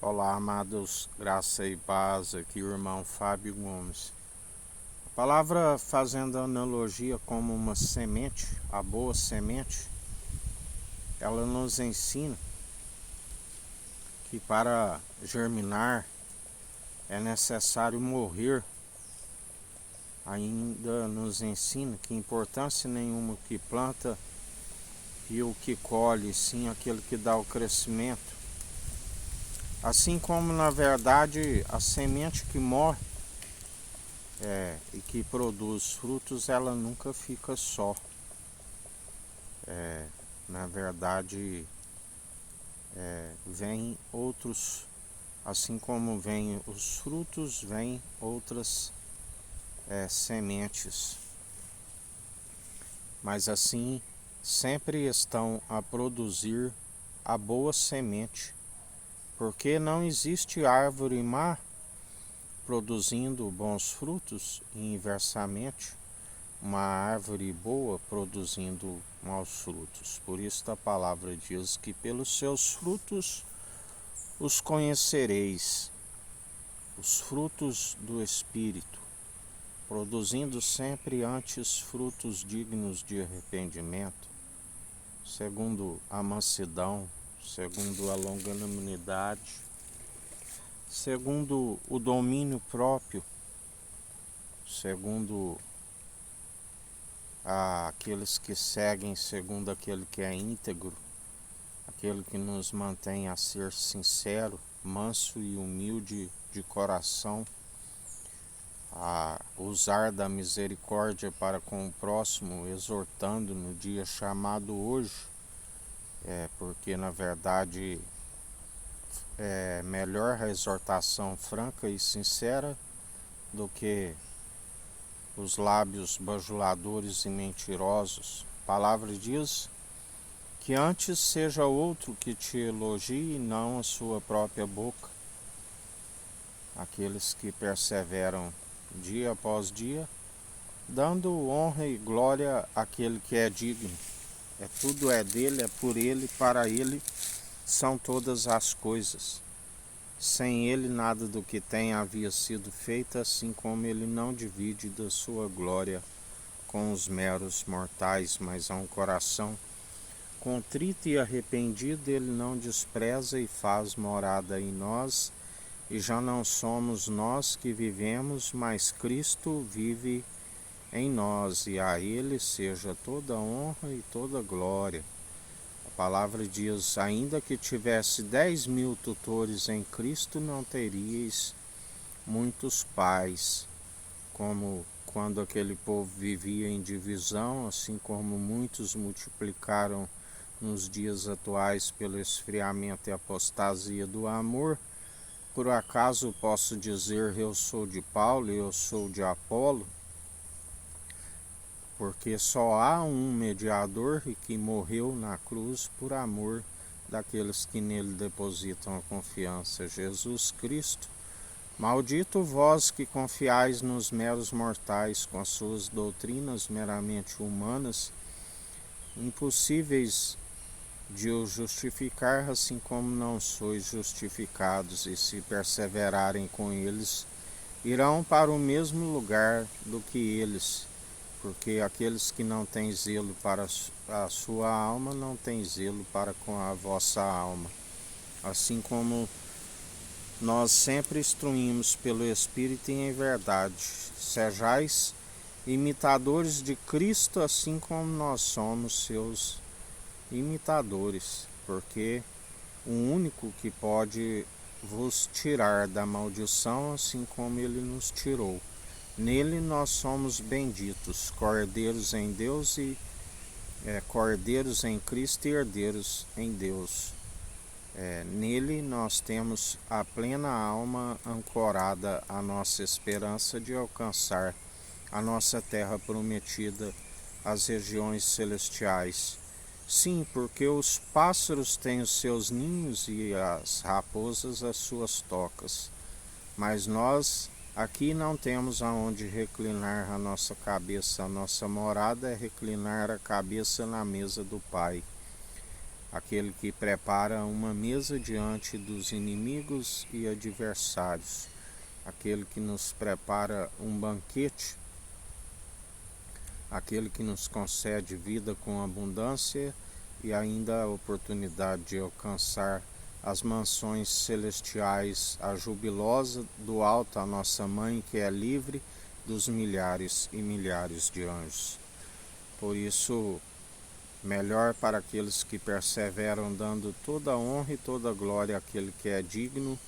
Olá, amados, graça e paz, aqui o irmão Fábio Gomes. A palavra fazendo analogia como uma semente, a boa semente, ela nos ensina que para germinar é necessário morrer. Ainda nos ensina que importância nenhuma o que planta e o que colhe, sim aquele que dá o crescimento. Assim como, na verdade, a semente que morre e que produz frutos, ela nunca fica só. Na verdade, vêm outros, assim como vêm os frutos, vêm outras sementes. Mas assim, sempre estão a produzir a boa semente, porque não existe árvore má produzindo bons frutos e inversamente uma árvore boa produzindo maus frutos. Por isso a palavra diz que pelos seus frutos os conhecereis, os frutos do Espírito, produzindo sempre antes frutos dignos de arrependimento, segundo a mansidão, segundo a longanimidade, segundo o domínio próprio, segundo aqueles que seguem, segundo aquele que é íntegro, aquele que nos mantém a ser sincero, manso e humilde de coração, a usar da misericórdia para com o próximo, exortando no dia chamado hoje, porque na verdade é melhor a exortação franca e sincera do que os lábios bajuladores e mentirosos. A palavra diz que antes seja outro que te elogie e não a sua própria boca. Aqueles que perseveram dia após dia, dando honra e glória àquele que é digno. Tudo é dele, é por ele, para ele são todas as coisas. Sem ele nada do que tem havia sido feito, assim como ele não divide da sua glória com os meros mortais, mas a um coração contrito e arrependido ele não despreza e faz morada em nós, e já não somos nós que vivemos, mas Cristo vive em nós, e a ele seja toda honra e toda glória. A palavra diz, ainda que tivesse 10.000 tutores em Cristo, não teríeis muitos pais, como quando aquele povo vivia em divisão, assim como muitos multiplicaram nos dias atuais pelo esfriamento e apostasia do amor. Por acaso posso dizer eu sou de Paulo e eu sou de Apolo? Porque só há um mediador e que morreu na cruz por amor daqueles que nele depositam a confiança, Jesus Cristo. Maldito vós que confiais nos meros mortais com as suas doutrinas meramente humanas, impossíveis de o justificar, assim como não sois justificados, e se perseverarem com eles, irão para o mesmo lugar do que eles, porque aqueles que não têm zelo para a sua alma, não têm zelo para com a vossa alma. Assim como nós sempre instruímos pelo Espírito e em verdade, sejais imitadores de Cristo, assim como nós somos seus imitadores, porque o único que pode vos tirar da maldição, assim como ele nos tirou. Nele nós somos benditos, cordeiros em Deus e cordeiros em Cristo e herdeiros em Deus. Nele nós temos a plena alma ancorada à nossa esperança de alcançar a nossa terra prometida, as regiões celestiais. Sim, porque os pássaros têm os seus ninhos e as raposas as suas tocas, mas nós aqui não temos aonde reclinar a nossa cabeça. A nossa morada é reclinar a cabeça na mesa do Pai. aquele que prepara uma mesa diante dos inimigos e adversários, aquele que nos prepara um banquete, aquele que nos concede vida com abundância e ainda a oportunidade de alcançar as mansões celestiais, a jubilosa do alto, a nossa mãe que é livre dos milhares e milhares de anjos. Por isso, melhor para aqueles que perseveram, dando toda a honra e toda a glória àquele que é digno,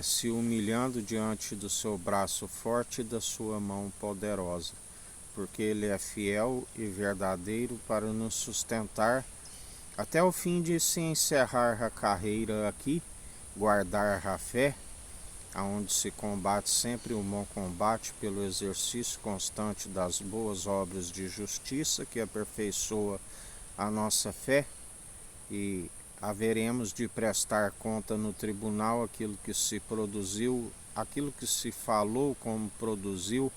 se humilhando diante do seu braço forte e da sua mão poderosa, porque ele é fiel e verdadeiro para nos sustentar até o fim de se encerrar a carreira aqui, guardar a fé, aonde se combate sempre o bom combate pelo exercício constante das boas obras de justiça que aperfeiçoa a nossa fé, e haveremos de prestar conta no tribunal aquilo que se produziu, aquilo que se falou como produziu,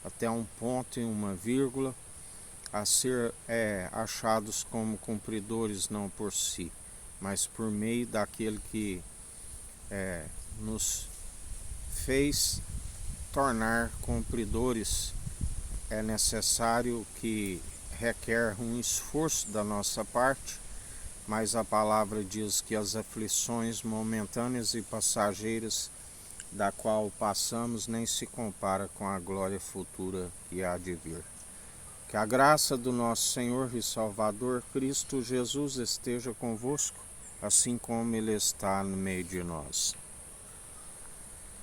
até um ponto e uma vírgula, a ser achados como cumpridores não por si, mas por meio daquele que nos fez tornar cumpridores. É necessário que requer um esforço da nossa parte, mas a palavra diz que as aflições momentâneas e passageiras da qual passamos nem se compara com a glória futura que há de vir. Que a graça do nosso Senhor e Salvador Cristo Jesus esteja convosco, assim como Ele está no meio de nós.